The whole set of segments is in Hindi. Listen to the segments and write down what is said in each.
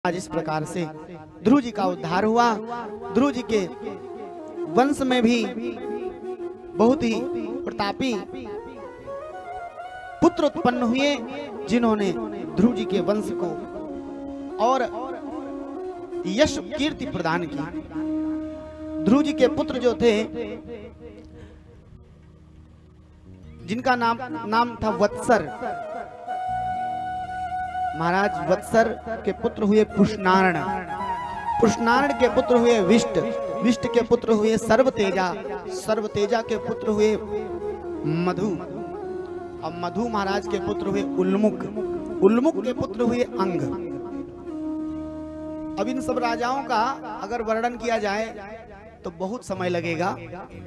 आज इस प्रकार से ध्रुव जी का उद्धार हुआ। ध्रुव जी के वंश में भी बहुत ही प्रतापी पुत्र उत्पन्न हुए, जिन्होंने ध्रुव जी के वंश को और यश कीर्ति प्रदान की। ध्रुव जी के पुत्र जो थे, जिनका नाम था वत्सर। महाराज वत्सर के पुत्र हुए पुष्णार्ण, पुष्णार्ण के पुत्र हुए विष्ट, विष्ट के पुत्र हुए सर्वतेजा, सर्वतेजा के पुत्र हुए मधु, और मधु महाराज के पुत्र हुए उल्मुख, उल्मुख के पुत्र हुए अंग। अब इन सब राजाओं का अगर वर्णन किया जाए तो बहुत समय लगेगा,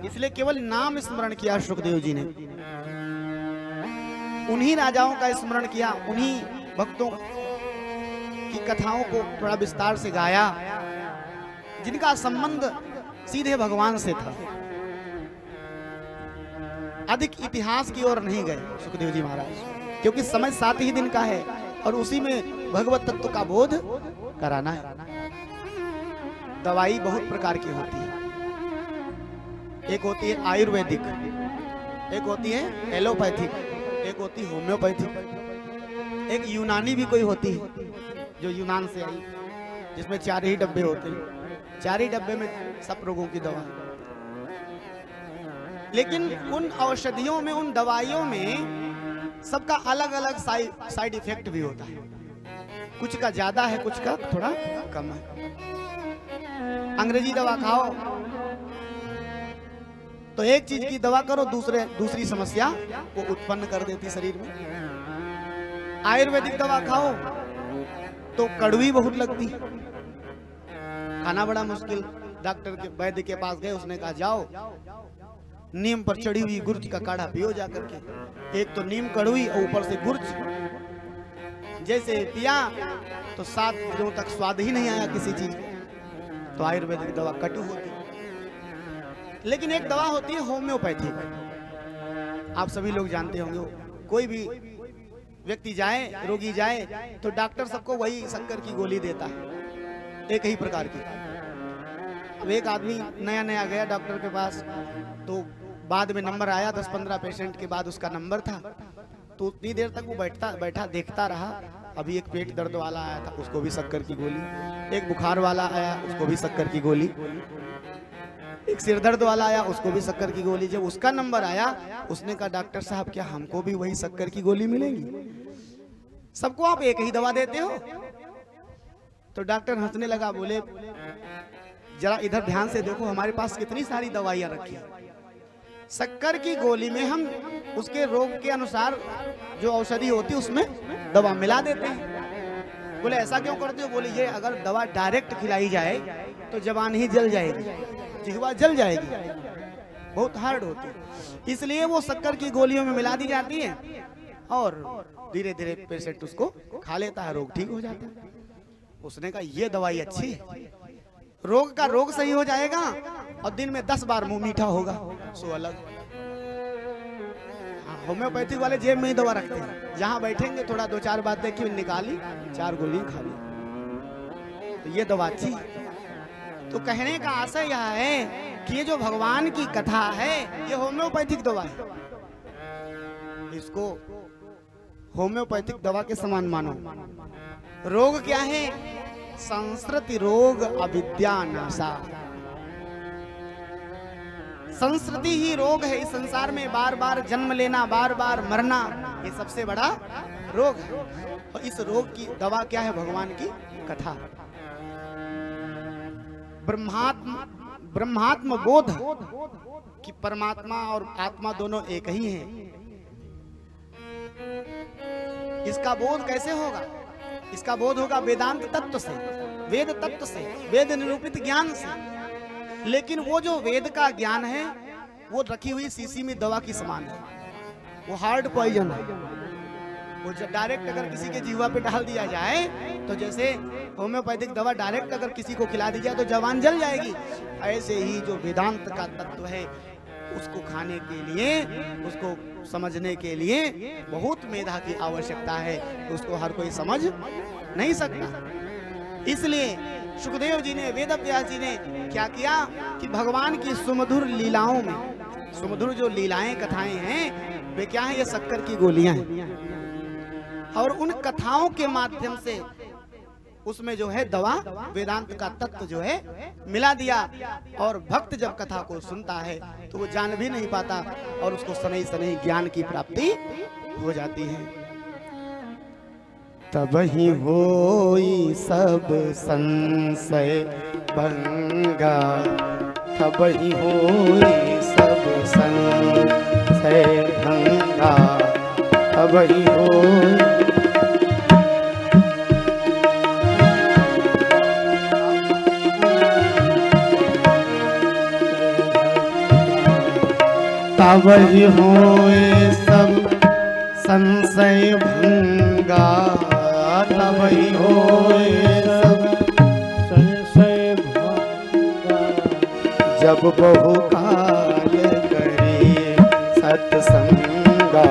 इसलिए केवल नाम स्मरण किया शुकदेव जी ने। उन्हीं राजाओं का स्मरण किया, उन्हीं भक्तों की कथाओं को थोड़ा विस्तार से गाया, जिनका संबंध सीधे भगवान से था। अधिक इतिहास की ओर नहीं गए सुखदेव जी महाराज, क्योंकि समय 7 ही दिन का है और उसी में भगवत तत्व का बोध कराना है। दवाई बहुत प्रकार की होती है, एक होती है आयुर्वेदिक, एक होती है एलोपैथिक, एक होती है होम्योपैथिक, एक यूनानी भी कोई होती है जो यूनान से आई, जिसमें 4 ही डब्बे होते हैं, 4 ही डब्बे में सब रोगों की दवा। लेकिन उन औषधियों में, उन दवाइयों में सबका अलग अलग साइड इफेक्ट भी होता है। कुछ का ज्यादा है, कुछ का थोड़ा कम है। अंग्रेजी दवा खाओ तो एक चीज की दवा करो, दूसरी समस्या वो उत्पन्न कर देती शरीर में। आयुर्वेदिक दवा खाओ तो कड़वी बहुत लगती, खाना बड़ा मुश्किल। डॉक्टर के वैद्य के पास गए, उसने कहा जाओ नीम पर चढ़ी हुई गुर्ज का काढ़ा पियो जा करके। एक तो नीम कड़वी और ऊपर से गुर्ज, जैसे पिया तो 7 दिनों तक स्वाद ही नहीं आया किसी चीज का। तो आयुर्वेदिक दवा कटु होती। लेकिन एक दवा होती है होम्योपैथिक, आप सभी लोग जानते होंगे। कोई भी व्यक्ति जाए, रोगी जाए तो डॉक्टर सबको वही शक्कर की गोली देता है, एक ही प्रकार की। अब एक आदमी नया नया गया डॉक्टर के पास, तो बाद में नंबर आया, 10-15 पेशेंट के बाद उसका नंबर था। तो उतनी देर तक वो बैठा देखता रहा। अभी एक पेट दर्द वाला आया था, उसको भी शक्कर की गोली। एक बुखार वाला आया, उसको भी शक्कर की गोली। एक सिर दर्द वाला आया, उसको भी शक्कर की गोली। जब उसका नंबर आया, उसने कहा डॉक्टर साहब क्या हमको भी वही शक्कर की गोली मिलेगी? सबको आप एक ही दवा देते हो? तो डॉक्टर हंसने लगा, बोले जरा इधर ध्यान से देखो, हमारे पास कितनी सारी दवाइयां रखी हैं। शक्कर की गोली में हम उसके रोग के अनुसार जो औषधि होती है उसमें दवा मिला देते हैं। बोले ऐसा क्यों करते हो? बोले ये अगर दवा डायरेक्ट खिलाई जाए तो जवान ही जल जाएगी, जिह्वा जल जाएगी, बहुत हार्ड होती है। इसलिए वो शक्कर की गोलियों में मिला दी जाती है और धीरे धीरे पेशेंट उसको खा लेता है, रोग ठीक हो जाता है। उसने कहा ये दवाई अच्छी है, रोग का रोग सही हो जाएगा और दिन में 10 बार मुंह मीठा होगा, सो अलग। होम्योपैथिक वाले जेब में ही दवा रखते हैं, जहां बैठेंगे थोड़ा 2-4 बात देखी, निकाली, 4 गोली खा ली, तो ये दवा अच्छी। तो कहने का आशय यह है कि ये जो भगवान की कथा है, ये होम्योपैथिक दवा है। इसको होम्योपैथिक दवा के समान मानो। रोग क्या है? संस्कृति रोग अविद्या नाशा। संस्कृति ही रोग है। इस संसार में बार बार जन्म लेना, बार बार मरना, ये सबसे बड़ा रोग है। और इस रोग की दवा क्या है? भगवान की कथा। ब्रह्मात्म बोध कि परमात्मा और आत्मा दोनों एक ही हैं। इसका बोध कैसे होगा? इसका बोध होगा वेदांत तत्व से, वेद तत्व से, वेद निरूपित ज्ञान से। लेकिन वो जो वेद का ज्ञान है वो रखी हुई शीशी में दवा की समान है, वो हार्ड पॉइजन है। वो डायरेक्ट अगर किसी के जीवा पे डाल दिया जाए तो जैसे होम्योपैथिक दवा डायरेक्ट अगर किसी को खिला दी जाए तो जवान जल जाएगी, ऐसे ही जो वेदांत का तत्व है उसको खाने के लिए, उसको समझने के लिए बहुत मेधा की आवश्यकता है। उसको हर कोई समझ नहीं सकता। इसलिए सुखदेव जी ने, वेद व्यास जी ने क्या किया कि भगवान की सुमधुर लीलाओं में, सुमधुर जो लीलाएं कथाएं हैं वे क्या है, ये शक्कर की गोलियां हैं, और उन कथाओं के माध्यम से उसमें जो है दवा, वेदांत का तत्व जो है मिला दिया। और भक्त जब कथा को सुनता है तो वो जान भी नहीं पाता और उसको सनई सनई ज्ञान की प्राप्ति हो जाती है। तब ही होई सब संशय भंगा, तब ही होई सब संशय भंगा, तब ही होई तब ही होए सब संशय भंगा, तब ही होए सब संशय भंगा, जब बहुकाल करे सत्संगा,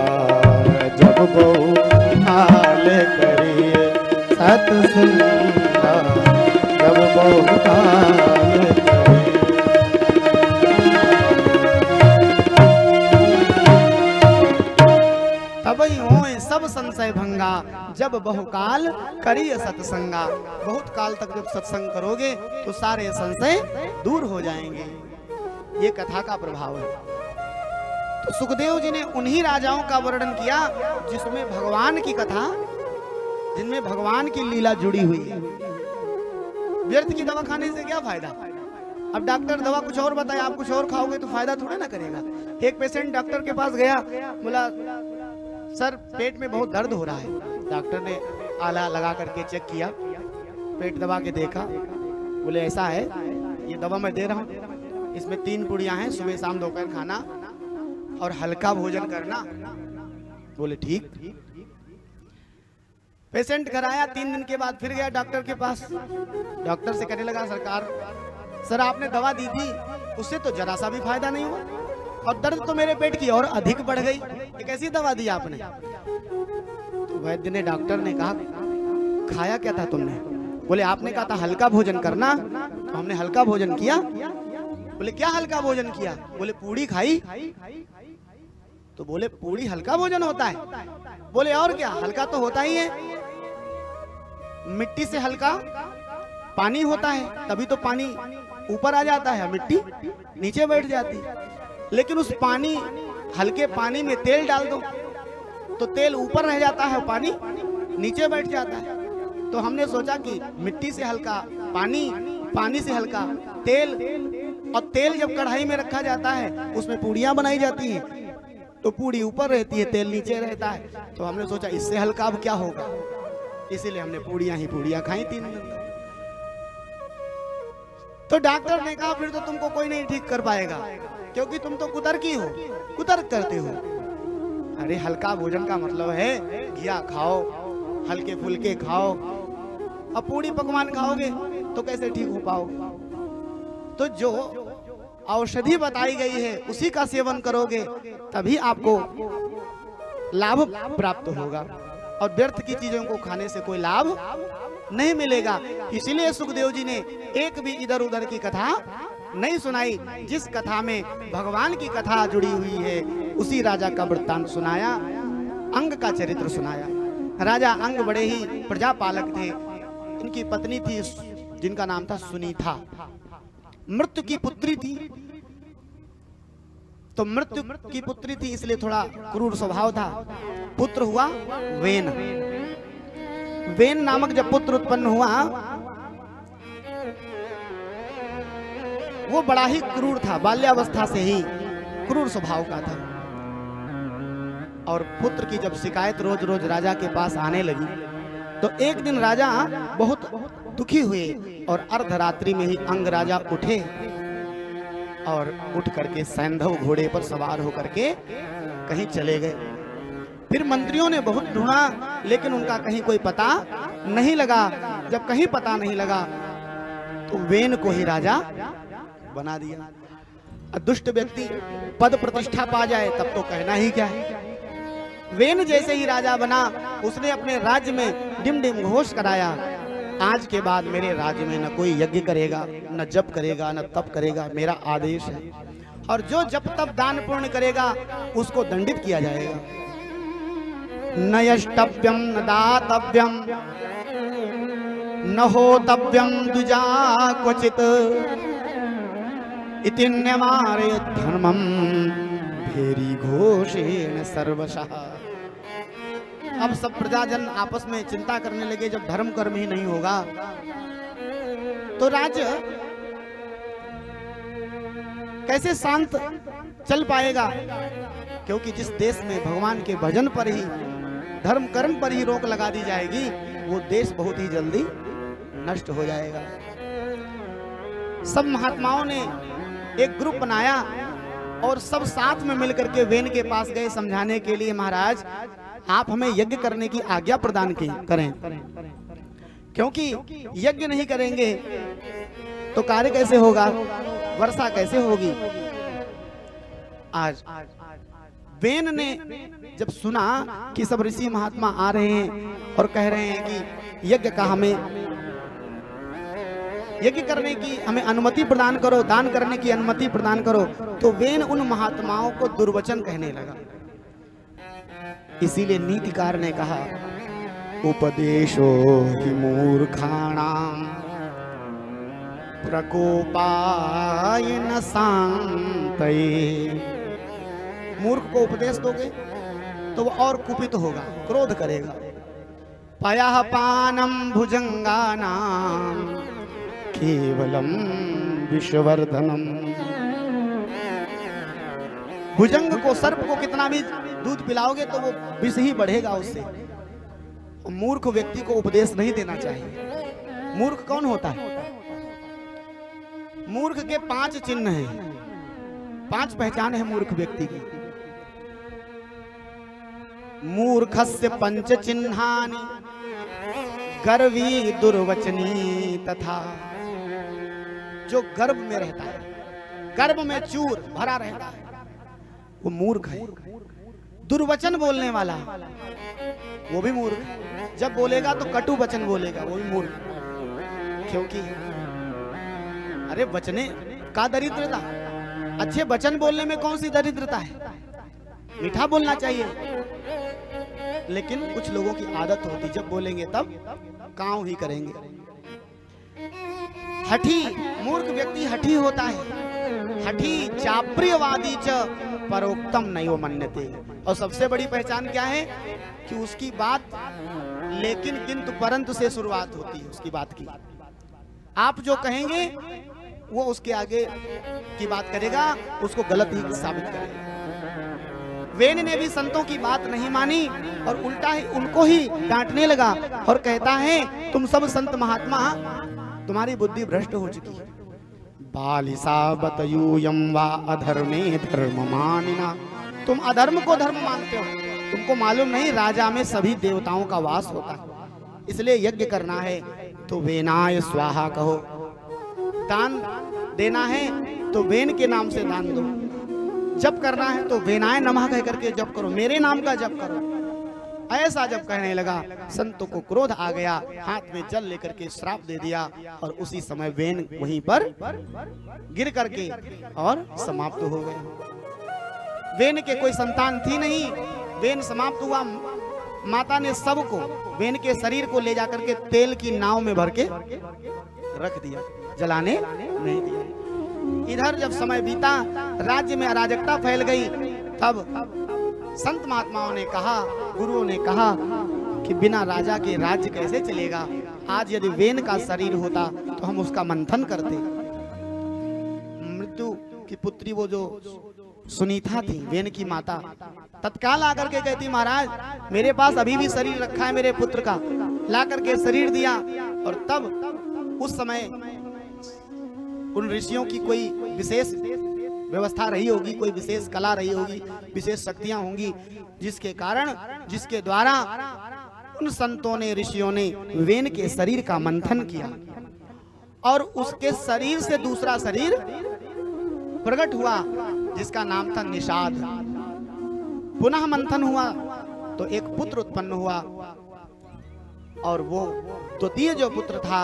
जब बहुकाल करे सत्संगा, जब बहुकाल करे। तबई होए सब संशय भंगा, जब बहुकाल करिए सत्संगा। बहुत काल तक जब सत्संग करोगे तो सारे संशय दूर हो जाएंगे। ये कथा का प्रभाव है। तो सुखदेव जी ने उन्हीं राजाओं का वर्णन किया जिसमें भगवान की कथा, जिनमें भगवान की लीला जुड़ी हुई है। व्यर्थ की दवा खाने से क्या फायदा? अब डॉक्टर दवा कुछ और बताए, आप कुछ और खाओगे तो फायदा थोड़ा ना करेगा। एक पेशेंट डॉक्टर के पास गया, बोला सर पेट में बहुत दर्द हो रहा है। डॉक्टर ने आला लगा करके चेक किया, पेट दबा के देखा, बोले ऐसा है, ये दवा मैं दे रहा हूँ, इसमें 3 पुड़ियां हैं, सुबह शाम दोपहर खाना और हल्का भोजन करना। बोले ठीक। पेशेंट घर आया, 3 दिन के बाद फिर गया डॉक्टर के पास। डॉक्टर से कहने लगा सरकार, सर आपने दवा दी थी, उससे तो जरा सा भी फायदा नहीं हुआ और दर्द तो मेरे पेट की और अधिक बढ़ गई। एक ऐसी दवा दी आपने? तो वैद्य ने, डॉक्टर ने कहा खाया क्या था तुमने? बोले आपने कहा था हल्का भोजन करना, तो हमने हल्का भोजन किया। बोले क्या हल्का भोजन किया? बोले पूड़ी खाई। तो बोले पूड़ी हल्का भोजन होता है? बोले और क्या, हल्का तो होता ही है, मिट्टी से हल्का पानी होता है, तभी तो पानी ऊपर आ जाता है, मिट्टी नीचे बैठ जाती है। लेकिन उस पानी, हल्के पानी में तेल डाल दो तो तेल ऊपर रह जाता है, पानी नीचे बैठ जाता है। तो हमने सोचा कि मिट्टी से हल्का पानी, पानी से हल्का तेल, और तेल जब कढ़ाई में रखा जाता है उसमें पूड़ियां बनाई जाती हैं, तो पूड़ी ऊपर रहती है, तेल नीचे रहता है। तो हमने सोचा इससे हल्का अब क्या होगा, इसीलिए हमने पूड़ियां ही पूड़ियां खाई 3 दिन तक। तो डॉक्टर ने कहा फिर तो तुमको कोई नहीं ठीक कर पाएगा, क्योंकि तुम तो कुतर्की हो, कुतर्क करते हो। अरे हल्का भोजन का मतलब है घिया खाओ, हल्के फुल्के खाओ। अब पूड़ी पकवान खाओगे तो कैसे ठीक हो पाओगे? तो जो औषधि बताई गई है उसी का सेवन करोगे तभी आपको लाभ प्राप्त होगा, और व्यर्थ की चीजों को खाने से कोई लाभ नहीं मिलेगा। इसीलिए सुखदेव जी ने एक भी इधर उधर की कथा नहीं सुनाई। जिस कथा में भगवान की कथा जुड़ी हुई है उसी राजा का वृत्तांत सुनाया, अंग का चरित्र सुनाया। राजा अंग बड़े ही प्रजापालक थे। इनकी पत्नी थी जिनका नाम था सुनीता, मृत्यु की पुत्री थी। तो मृत्यु की पुत्री थी इसलिए थोड़ा क्रूर स्वभाव था। पुत्र हुआ वेन। वेन नामक जब पुत्र उत्पन्न हुआ वो बड़ा ही क्रूर था, बाल्यावस्था से ही क्रूर स्वभाव का था। और पुत्र की जब शिकायत रोज रोज राजा के पास आने लगी तो एक दिन राजा बहुत दुखी हुए और अर्धरात्रि में ही अंग राजा उठे और उठ करके सैंधव घोड़े पर सवार होकर के कहीं चले गए। फिर मंत्रियों ने बहुत ढूंढा लेकिन उनका कहीं कोई पता नहीं लगा। जब कहीं पता नहीं लगा तो वेन को ही राजा बना दिया। दुष्ट व्यक्ति पद प्रतिष्ठा पा जाए तब तो कहना ही क्या है। वेन जैसे ही राजा बना उसने अपने राज्य में डिम डिम घोष कराया आज के बाद मेरे राज्य में न कोई यज्ञ करेगा, न जप करेगा, न तप करेगा, मेरा आदेश है। और जो जप तप दान पुण्य करेगा उसको दंडित किया जाएगा। न यष्टव्यम न दातव्यम न होतव्यम द्विजा क्वचित इति न्यमारे धर्मम भेरी घोषेण सर्वशः। अब सब प्रजाजन आपस में चिंता करने लगे, जब धर्म कर्म ही नहीं होगा तो राज्य कैसे शांत चल पाएगा। क्योंकि जिस देश में भगवान के भजन पर ही, धर्म कर्म पर ही रोक लगा दी जाएगी, वो देश बहुत ही जल्दी नष्ट हो जाएगा। सब महात्माओं ने एक ग्रुप बनाया और सब साथ में मिलकर के वेन के पास गए समझाने के लिए, महाराज आप हमें यज्ञ करने की आज्ञा प्रदान करें, क्योंकि यज्ञ नहीं करेंगे तो कार्य कैसे होगा, वर्षा कैसे होगी। आज वेन ने जब सुना कि सब ऋषि महात्मा आ रहे हैं और कह रहे हैं कि यज्ञ का यज्ञ करने की हमें अनुमति प्रदान करो, दान करने की अनुमति प्रदान करो, तो वेन उन महात्माओं को दुर्वचन कहने लगा। इसीलिए नीतिकार ने कहा, उपदेशो हि मूर्खाणाम प्रकोपाय न शांतये। मूर्ख को उपदेश दोगे तो वो और कुपित होगा, क्रोध करेगा। पयः पानम भुजंगानाम केवलम विश्ववर्धनम। भुजंग को, सर्प को कितना भी दूध पिलाओगे तो वो विष ही बढ़ेगा उससे। मूर्ख व्यक्ति को उपदेश नहीं देना चाहिए। मूर्ख कौन होता है? मूर्ख के 5 चिन्ह हैं, 5 पहचान है मूर्ख व्यक्ति की। मूर्खस्य 5 चिन्हानि गर्वी दुर्वचनी तथा। जो गर्भ में रहता है, गर्भ में चूर भरा रहता है, वो मूर्ख है। दुर्वचन बोलने वाला वो भी मूर्ख। जब बोलेगा तो कटु वचन बोलेगा, वो भी मूर्ख। क्योंकि अरे वचने का दरिद्रता, अच्छे वचन बोलने में कौन सी दरिद्रता है? मीठा बोलना चाहिए। लेकिन कुछ लोगों की आदत होती, जब बोलेंगे तब कांव ही करेंगे। हठी, मूर्ख व्यक्ति हठी होता है। हठी चाप्रियवादी च परोक्तम नैव मन्यते। और सबसे बड़ी पहचान क्या है कि उसकी बात लेकिन किंतु परंतु से शुरुआत होती है उसकी बात की। आप जो कहेंगे वो उसके आगे की बात करेगा, उसको गलत ही साबित करेगा। वेन ने भी संतों की बात नहीं मानी और उल्टा ही उनको ही डांटने लगा और कहता है, तुम सब संत महात्मा तुम्हारी बुद्धि भ्रष्ट हो चुकी है। बालिसा बतयूयम वा अधर्मे धर्म मानिना। तुम अधर्म को धर्म मानते हो। तुमको मालूम नहीं राजा में सभी देवताओं का वास होता है। इसलिए यज्ञ करना है तो वेनाय स्वाहा कहो। दान देना है तो वेन के नाम से दान दो। जप करना है तो वेनाय नमः कह करके जप करो, मेरे नाम का जप करो। ऐसा जब कहने लगा, संतों को क्रोध आ गया, हाथ में जल लेकर के श्राप दे दिया और उसी समय वेन वहीं पर गिर करके और समाप्त हो गए। वेन के कोई संतान थी नहीं, वेन समाप्त हुआ। माता ने सबको वेन के शरीर को ले जाकर के तेल की नाव में भर के रख दिया, जलाने नहीं दिया। इधर जब समय बीता, राज्य में अराजकता फैल गई, तब संत महात्माओं ने कहा, गुरुओं ने कहा कि बिना राजा के राज्य कैसे चलेगा। आज यदि वेन का शरीर होता तो हम उसका मंथन करते। मृत्यु की पुत्री वो जो सुनीता थी, वेन की माता, तत्काल आकर के कहती, महाराज मेरे पास अभी भी शरीर रखा है मेरे पुत्र का। ला करके शरीर दिया। और तब उस समय उन ऋषियों की कोई विशेष व्यवस्था रही होगी, कोई विशेष कला रही होगी, विशेष शक्तियां होंगी, जिसके द्वारा उन संतों ने, ऋषियों ने वेन के शरीर का मंथन किया और उसके शरीर से दूसरा शरीर प्रकट हुआ जिसका नाम था निषाद। पुनः मंथन हुआ तो एक पुत्र उत्पन्न हुआ और वो द्वितीय जो पुत्र था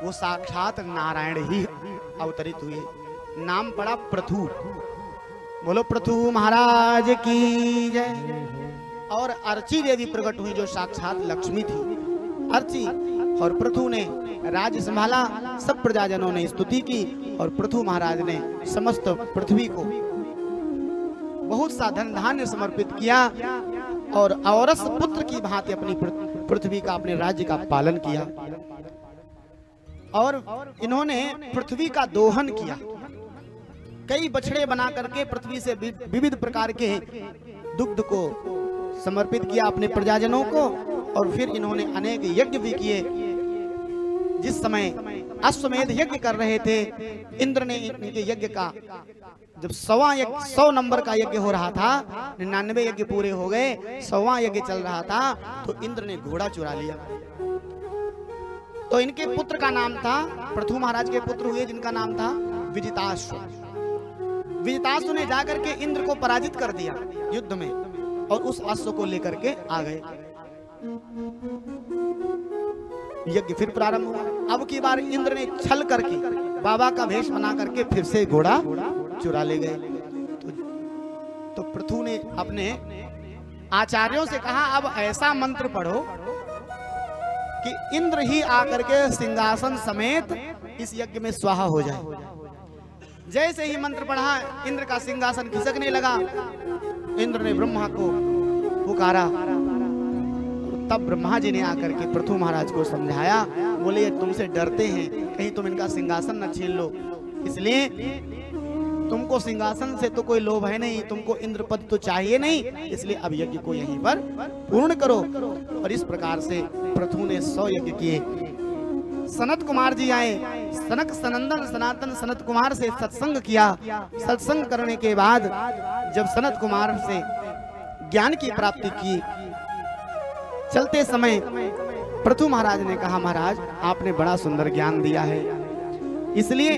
वो साक्षात नारायण ही अवतरित हुए। नाम पड़ा पृथु। बोलो पृथु महाराज की जय। और अर्ची देवी प्रकट हुई जो साक्षात लक्ष्मी थी। अर्ची और पृथु ने राज्य संभाला, सब प्रजाजनों ने स्तुति की और पृथु महाराज ने समस्त पृथ्वी को बहुत सा धन धान्य समर्पित किया और औरस पुत्र की भांति अपनी पृथ्वी का, अपने राज्य का पालन किया। और इन्होंने पृथ्वी का दोहन किया, कई बछड़े बना करके पृथ्वी से विविध प्रकार के दुग्ध को समर्पित किया अपने प्रजाजनों को। और फिर इन्होंने अनेक यज्ञ भी किए। जिस समय अश्वमेध यज्ञ कर रहे थे, इंद्र ने इनके यज्ञ का, जब 100 नंबर का यज्ञ हो रहा था, 99 यज्ञ पूरे हो गए, 100वां यज्ञ चल रहा था, तो इंद्र ने घोड़ा चुरा लिया। तो इनके पुत्र का नाम था, पृथु महाराज के पुत्र हुए जिनका नाम था विजिताश्व। विजिताश्व ने जाकर के इंद्र को पराजित कर दिया युद्ध में और उस अश्व को लेकर के आ गए। यज्ञ फिर प्रारंभ हुआ। अब की बार इंद्र ने छल करके बाबा का वेश बना करके फिर से घोड़ा चुरा ले गए। तो पृथु ने अपने आचार्यों से कहा, अब ऐसा मंत्र पढ़ो कि इंद्र ही आकर के सिंहासन समेत इस यज्ञ में स्वाहा हो जाए। जैसे ही मंत्र पढ़ा, इंद्र का सिंहासन खिसकने लगा। इंद्र ने ब्रह्मा को पुकारा, तब ब्रह्मा जी ने आकर के पृथु महाराज को समझाया। बोले, तुमसे डरते हैं कहीं तुम इनका सिंहासन न छीन लो, इसलिए तुमको सिंहासन से तो कोई लोभ है नहीं, तुमको इंद्र पद तो चाहिए नहीं, इसलिए अब यज्ञ को यहीं पर पूर्ण करो। और इस प्रकार से पृथु ने 100 यज्ञ किए। सनत कुमार जी आए, सनक सनंदन सनातन सनत कुमार से सत्संग किया। सत्संग करने के बाद जब सनत कुमार से ज्ञान की प्राप्ति की, चलते समय पृथु महाराज ने कहा, महाराज आपने बड़ा सुंदर ज्ञान दिया है, इसलिए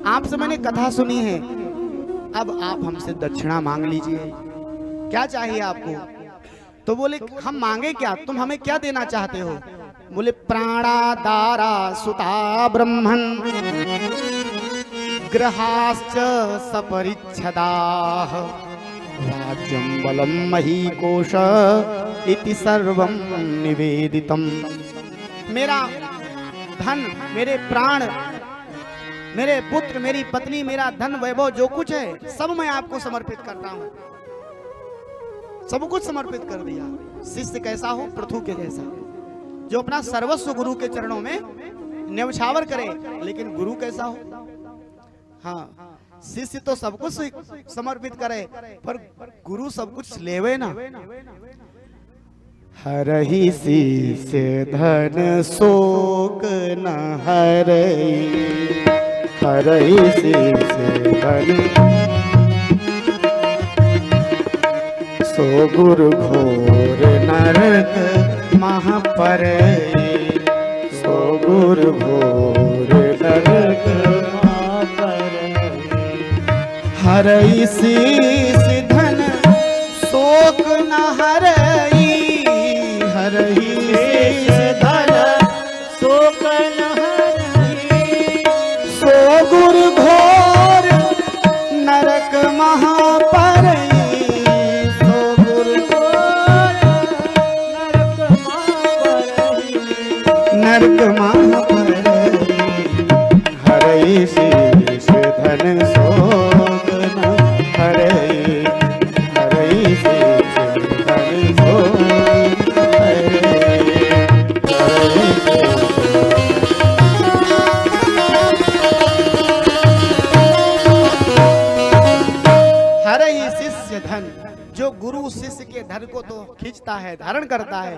आपसे मैंने कथा सुनी है, अब आप हमसे दक्षिणा मांग लीजिए, क्या चाहिए आपको? तो बोले, हम मांगे क्या, तुम हमें क्या देना चाहते हो? बोले, प्राणादारा सुता ब्रह्मन् ग्रहाश्च सपरिच्छदाः राज्यं बलं महीकोश इति सर्वं निवेदितम्। मेरा धन, मेरे प्राण, मेरे पुत्र, मेरी पत्नी, मेरा धन वैभव जो कुछ है सब मैं आपको समर्पित करता हूँ। सब कुछ समर्पित कर दिया। शिष्य कैसा हो? पृथु के जैसा, जो अपना सर्वस्व गुरु के चरणों में न्यौछावर करे। लेकिन गुरु कैसा हो? हाँ, शिष्य तो सब कुछ समर्पित करे, पर गुरु सब कुछ लेवे ना। हरहि शिष्य धन शोक न हरहि, हरहि शिष्य धन सो गुरु घोर नरक महापर, सो गुरु घोर नरक महापर। हरहि शिष्य धन शोक न हरहि, हरहि शिष्य धन शोक न हरहि, सो गुरु घोर नरक महापर, नरक महापर। हरहि शिष्य धन शोक न हरहि, हरहि शिष्य धन शोक हरहि, हरहि शिष्य धन। जो गुरु शिष्य के धन को तो खींचता है, धारण करता है,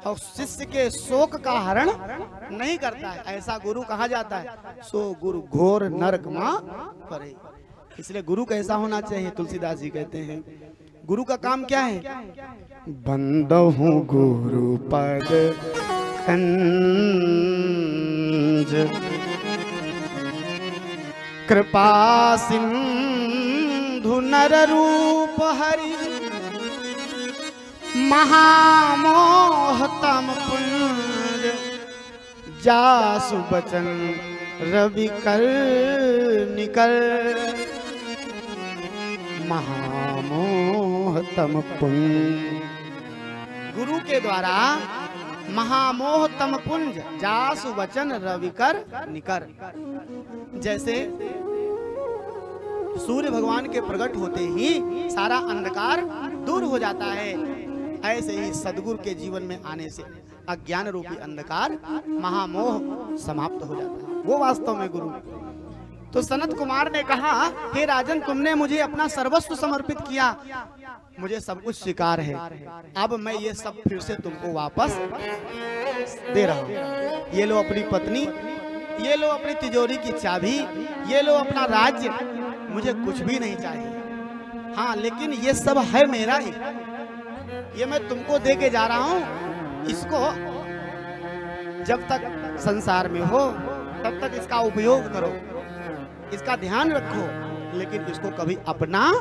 और शिष्य के शोक का हरण नहीं करता है, ऐसा गुरु कहा जाता है। सो गुरु घोर नरक मां परे। इसलिए गुरु कैसा होना चाहिए? तुलसीदास जी कहते हैं, गुरु का काम क्या है? बंदहु गुरु पद कंज, कृपा सिंधु नर रूप हरि, महामोहतम पुंज जासु बचन रवि कर निकर। महामोहतम पुंज, गुरु के द्वारा महामोहतम पुंज जासु वचन रविकर निकर। जैसे सूर्य भगवान के प्रकट होते ही सारा अंधकार दूर हो जाता है, ऐसे ही सदगुरु के जीवन में आने से अज्ञान रूपी अंधकार महामोह समाप्त हो जाता है। वो वास्तव में गुरु। तो सनत कुमार ने कहा, हे राजन, तुमने मुझे अपना सर्वस्व समर्पित किया, मुझे सब कुछ स्वीकार है, अब मैं ये सब फिर से तुमको वापस दे रहा हूँ। ये लो अपनी पत्नी, ये लो अपनी तिजोरी की चाबी, ये लो अपना राज्य, मुझे कुछ भी नहीं चाहिए। हाँ, लेकिन ये सब है मेरा ही, ये मैं तुमको दे के जा रहा हूँ। इसको जब तक संसार में हो तब तक इसका उपयोग करो, इसका ध्यान रखो, लेकिन इसको कभी अपना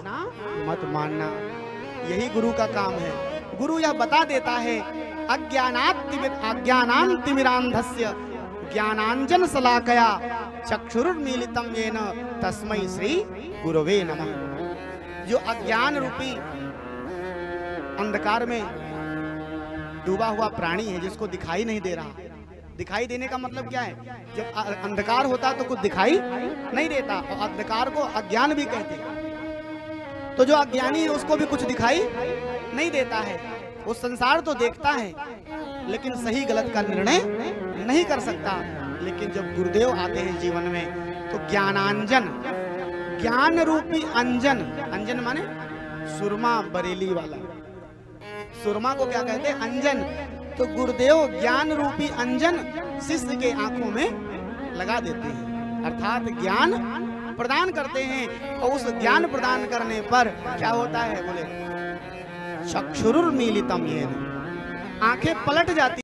मत मानना। यही गुरु का काम है। गुरु यह बता देता है, अज्ञानान्तिमिरान्धस्य ज्ञानांजन शलाकया चक्षुरुन्मीलितं येन तस्मै श्री गुरवे नमः। जो अज्ञान रूपी अंधकार में डूबा हुआ प्राणी है, जिसको दिखाई नहीं दे रहा। दिखाई देने का मतलब क्या है? जब अंधकार होता तो कुछ दिखाई नहीं देता, और अंधकार को अज्ञान भी कहते हैं। तो जो अज्ञानी है उसको भी कुछ दिखाई नहीं देता है। वो संसार तो देखता है, लेकिन सही गलत का निर्णय नहीं कर सकता। लेकिन जब गुरुदेव आते हैं जीवन में, तो ज्ञानांजन, ज्ञान रूपी अंजन, अंजन माने सुरमा बरेली वाला, सुरमा को क्या कहते हैं? अंजन। तो गुरुदेव ज्ञान रूपी अंजन शिष्य के आंखों में लगा देते हैं, अर्थात ज्ञान प्रदान करते हैं। और उस ज्ञान प्रदान करने पर क्या होता है? बोले चक्षुरुन्मीलितं येन, आंखें पलट जाती